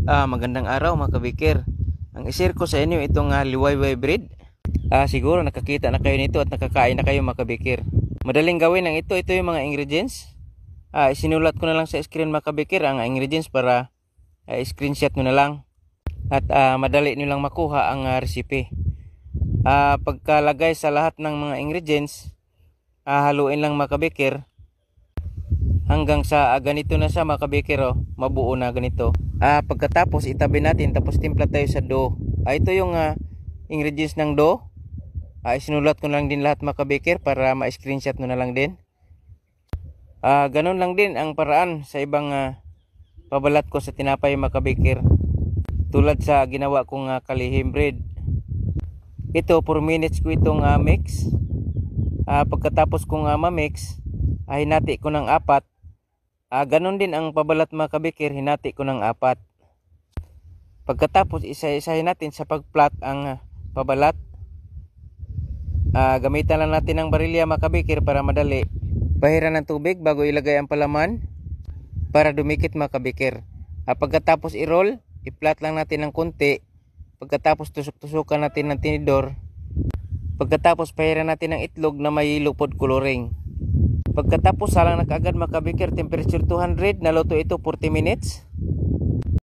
Magandang araw mga kabikir. Ang isir ko sa inyo itong liwayway bread. Siguro nakakita na kayo nito at nakakain na kayo mga kabikir. Madaling gawin ang ito. Ito yung mga ingredients. Isinulat ko na lang sa screen mga kabikir ang ingredients para screenshot nyo na lang. At madali nyo lang makuha ang recipe. Pagkalagay sa lahat ng mga ingredients, haluin lang mga kabikir. Hanggang sa ganito na siya mga kabikir, mabuo na ganito. Pagkatapos itabi natin, tapos timpla tayo sa dough. Ito yung ingredients ng dough. Isinulat ko lang din lahat mga kabikir para ma-screenshot mo na lang din. Ganun lang din ang paraan sa ibang pabalat ko sa tinapay mga kabikir. Tulad sa ginawa kong kalihim bread. Ito 4 minutes ko itong mix. Pagkatapos kong ma-mix, hinati ko ng 4. Ganon din ang pabalat mga kabikir, hinati ko ng 4. Pagkatapos isa-isahin natin sa pagplat ang pabalat. Gamitan lang natin ng barilya mga kabikir para madali. Bahiran ng tubig bago ilagay ang palaman para dumikit mga kabikir. Pagkatapos i-roll, i-flat lang natin ng konti. Pagkatapos tusok-tusukan natin ng tinidor. Pagkatapos pahiran natin ng itlog na may yellow food coloring. Pagkatapos salang na kaagad mga kabikir, temperature 200, naluto ito 40 minutes.